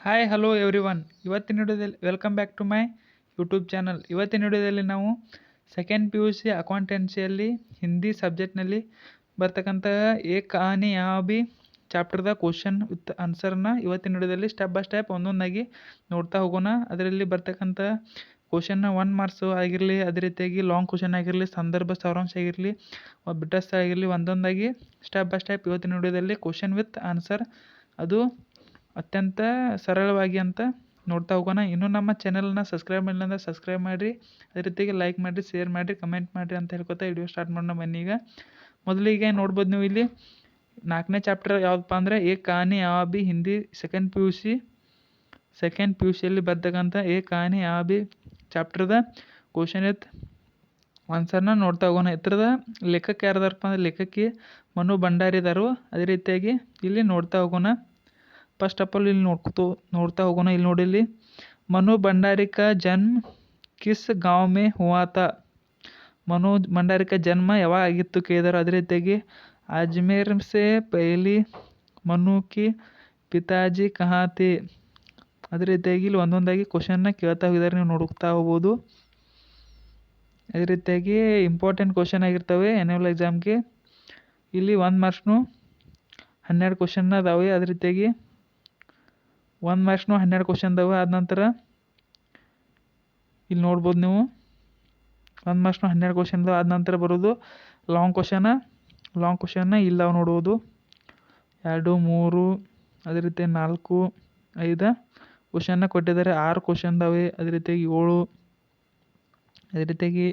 Hi hello everyone. ಇವತ್ತಿನ ವಿಡಿಯೋದಲ್ಲಿ welcome back to my YouTube channel. ಇವತ್ತಿನ ವಿಡಿಯೋದಲ್ಲಿ ನಾವು ಸೆಕೆಂಡ್ ಪಿ ಯು ಸಿ ಅಕೌಂಟೆನ್ಸಿಯಲ್ಲಿ ಹಿಂದಿ ಸಬ್ಜೆಕ್ಟ್ನಲ್ಲಿ ಬರ್ತಕ್ಕಂಥ ಏಕ್ ಕಹಾನಿ ಯಹಾ ಭಿ ಚಾಪ್ಟರ್ದ ಕ್ವಶನ್ ವಿತ್ ಆನ್ಸರ್ನ ಇವತ್ತಿನ ವಿಡಿಯೋದಲ್ಲಿ ಸ್ಟೆಪ್ ಬೈ ಸ್ಟೆಪ್ ಒಂದೊಂದಾಗಿ ನೋಡ್ತಾ ಹೋಗೋಣ. ಅದರಲ್ಲಿ ಬರ್ತಕ್ಕಂಥ ಕ್ವಶನ್ನ 1 ಮಾರ್ಕ್ಸ್ ಆಗಿರಲಿ, ಅದೇ ರೀತಿಯಾಗಿ ಲಾಂಗ್ ಕ್ವಶನ್ ಆಗಿರಲಿ, ಸಂದರ್ಭ ಸಾರಾಂಶ ಆಗಿರಲಿ, ಬಿಟ್ಟಸ್ಥ ಆಗಿರಲಿ, ಒಂದೊಂದಾಗಿ ಸ್ಟೆಪ್ ಬೈ ಸ್ಟೆಪ್ ಇವತ್ತಿನ ವಿಡಿಯೋದಲ್ಲಿ ಕ್ವಶನ್ ವಿತ್ ಆನ್ಸರ್ ಅದು ಅತ್ಯಂತ ಸರಳವಾಗಿ ಅಂತ ನೋಡ್ತಾ ಹೋಗೋಣ. ಇನ್ನೂ ನಮ್ಮ ಚಾನಲ್ನ ಸಬ್ಸ್ಕ್ರೈಬ್ ಮಾಡಿಲ್ಲ ಅಂದ್ರೆ ಸಬ್ಸ್ಕ್ರೈಬ್ ಮಾಡಿರಿ, ಅದೇ ರೀತಿಗೆ ಲೈಕ್ ಮಾಡಿರಿ, ಶೇರ್ ಮಾಡಿರಿ, ಕಮೆಂಟ್ ಮಾಡಿರಿ ಅಂತ ಹೇಳ್ಕೊತಾ ವಿಡಿಯೋ ಸ್ಟಾರ್ಟ್ ಮಾಡೋಣ ಬನ್ನಿ. ಈಗ ಮೊದಲಿಗೆ ನೋಡ್ಬೋದು ನೀವು ಇಲ್ಲಿ 4ನೇ ಚಾಪ್ಟರ್ ಯಾವುದಪ್ಪ ಅಂದರೆ ಏಕ್ ಕಹಾನಿ ಯಹಾ ಭಿ ಹಿಂದಿ ಸೆಕೆಂಡ್ ಪಿ ಯು ಸಿಯಲ್ಲಿ ಬರ್ತಕ್ಕಂಥ ಏಕ್ ಕಹಾನಿ ಯಹಾ ಭಿ ಚಾಪ್ಟರ್ದ ಕ್ವಶನ್ ವಿತ್ ಆನ್ಸರ್ನ ನೋಡ್ತಾ ಹೋಗೋಣ. ಇತರದ ಲೇಖಕ ಯಾರದಾರಪ್ಪ ಅಂದರೆ ಲೇಖಕಿ ಮನು ಭಂಡಾರಿ ಇದಾರು. ಅದೇ ರೀತಿಯಾಗಿ ಇಲ್ಲಿ ನೋಡ್ತಾ ಹೋಗೋಣ. ಫಸ್ಟ್ ಆಫ್ ಆಲ್ ಇಲ್ಲಿ ನೋಡ್ತಾ ಹೋಗೋಣ. ಇಲ್ಲಿ ನೋಡಿ, ಇಲ್ಲಿ ಮನು ಭಂಡಾರಿ ಕಾ ಜನ್ಮ ಕಿಸ್ ಗಾಂವ್ ಮೇ ಹುವಾ ತಾ. ಮನು ಭಂಡಾರಿ ಕಾ ಜನ್ಮ ಯಾವಾಗ ಆಗಿತ್ತು ಕೇಳಿದಾರೆ. ಅದೇ ರೀತಿಯಾಗಿ ಅಜ್ಮೇರ್ ಸೆ ಪಹಲಿ ಮನು ಕಿ ಪಿತಾಜಿ ಕಹಾ ಥೇ. ಅದೇ ರೀತಿಯಾಗಿ ಇಲ್ಲಿ ಒಂದೊಂದಾಗಿ ಕ್ವಶನ್ನ ಕೇಳ್ತಾ ಹೋಗಿದ್ದಾರೆ, ನೀವು ನೋಡ್ತಾ ಹೋಗ್ಬೋದು. ಅದೇ ರೀತಿಯಾಗಿ ಇಂಪಾರ್ಟೆಂಟ್ ಕ್ವಶನ್ ಆಗಿರ್ತವೆ ಆ್ಯನ್ಯುವಲ್ ಎಕ್ಸಾಮ್ಗೆ. ಇಲ್ಲಿ 1 ಮಾರ್ಕ್ಸ್ನು 12 ಕ್ವಶನ್ನ ಅದಾವೆ. ಅದೇ ರೀತಿಯಾಗಿ 1 ಮಾರ್ಕ್ಸ್ನು 12 ಕ್ವಶನ್ ಅದಾವೆ. ಆದ ನಂತರ ಇಲ್ಲಿ ನೋಡ್ಬೋದು ನೀವು 1 ಮಾರ್ಕ್ಸ್ನು 12 ಕ್ವಶನ್ ಅದಾವೆ. ಆದ ನಂತರ ಬರೋದು ಲಾಂಗ್ ಕ್ವಶನ್ನ ಇಲ್ಲವ ನೋಡ್ಬೋದು 2, 3, ಅದೇ ರೀತಿ 4, 5 ಕ್ವಶನ್ನ ಕೊಟ್ಟಿದ್ದಾರೆ. 6 ಕ್ವಶನ್ ಅದಾವೆ. ಅದೇ ರೀತಿಯಾಗಿ 7, ಅದೇ ರೀತಿಯಾಗಿ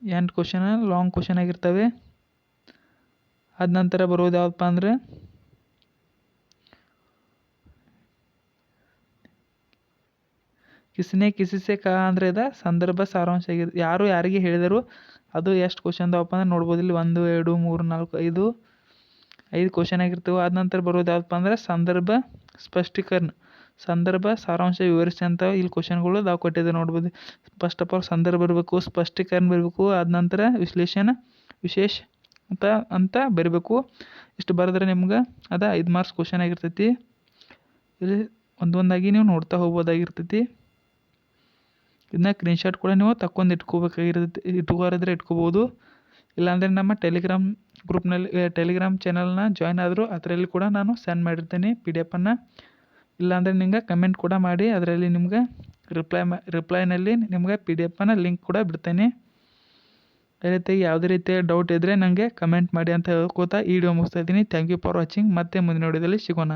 8 ಕ್ವಶನ್ ಲಾಂಗ್ ಕ್ವಶನ್ ಆಗಿರ್ತವೆ. ಆದ ನಂತರ ಬರೋದು ಯಾವುದಪ್ಪ ಅಂದರೆ ಕಿಸ್ನೆ ಕಿಸಿಸೆ ಕಹಾ ಅಂದರೆ ಇದು ಸಂದರ್ಭ ಸಾರಾಂಶ ಆಗಿದೆ. ಯಾರು ಯಾರಿಗೆ ಹೇಳಿದರು ಅದು ಎಷ್ಟು ಕ್ವಶನ್ ಅದಾವಪ್ಪ ಅಂದ್ರೆ ನೋಡ್ಬೋದು. ಇಲ್ಲಿ 1, 2, 3, 4, 5 ಕ್ವಶನ್ ಆಗಿರ್ತವೆ. ಆದ ನಂತರ ಬರೋದು ಯಾವುದಪ್ಪ ಅಂದರೆ ಸಂದರ್ಭ ಸ್ಪಷ್ಟೀಕರಣ, ಸಂದರ್ಭ ಸಾರಾಂಶ ವಿವರಿಸಿ ಅಂತ ಇಲ್ಲಿ ಕ್ವಶನ್ಗಳು ನಾವು ಕೊಟ್ಟಿದ್ದೆ ನೋಡ್ಬೋದು. ಫಸ್ಟ್ ಆಫ್ ಆಲ್ ಸಂದರ್ಭ ಬರಬೇಕು, ಸ್ಪಷ್ಟೀಕರಣ ಬರಬೇಕು, ಆದ ನಂತರ ವಿಶ್ಲೇಷಣೆ ವಿಶೇಷ ಅಂತ ಬರಬೇಕು. ಇಷ್ಟು ಬರೆದ್ರೆ ನಿಮ್ಗೆ ಅದು 5 ಮಾರ್ಕ್ಸ್ ಕ್ವಶನ್ ಆಗಿರ್ತೈತಿ. ಇಲ್ಲಿ ಒಂದೊಂದಾಗಿ ನೀವು ನೋಡ್ತಾ ಹೋಗ್ಬೋದಾಗಿರ್ತೈತಿ. ಇದನ್ನ ಸ್ಕ್ರೀನ್ಶಾಟ್ ಕೂಡ ನೀವು ತಕ್ಕೊಂಡು ಇಟ್ಕೋಬೋದು. ಇಲ್ಲಾಂದರೆ ನಮ್ಮ ಟೆಲಿಗ್ರಾಮ್ ಚಾನಲ್ನ ಜಾಯ್ನ್ ಆದರೂ ಅದರಲ್ಲಿ ಕೂಡ ನಾನು ಸೆಂಡ್ ಮಾಡಿರ್ತೀನಿ PDF ಅನ್ನು. ಇಲ್ಲಾಂದರೆ ನಿಮ್ಗೆ ಕಮೆಂಟ್ ಕೂಡ ಮಾಡಿ ಅದರಲ್ಲಿ ನಿಮ್ಗೆ ರಿಪ್ಲೈನಲ್ಲಿ ನಿಮ್ಗೆ PDF ಅನ್ನು ಲಿಂಕ್ ಕೂಡ ಬಿಡ್ತೇನೆ. ಅದೇ ರೀತಿ ಯಾವುದೇ ರೀತಿಯ ಡೌಟ್ ಇದ್ದರೆ ನನಗೆ ಕಮೆಂಟ್ ಮಾಡಿ ಅಂತ ಹೇಳ್ಕೋತಾ ಈ ವಿಡಿಯೋ ಮುಗಿಸ್ತಾ ಇದ್ದೀನಿ. Thank you for watching. ಮತ್ತೆ ಮುಂದಿನ ವಿಡಿಯೋದಲ್ಲಿ ಸಿಗೋಣ.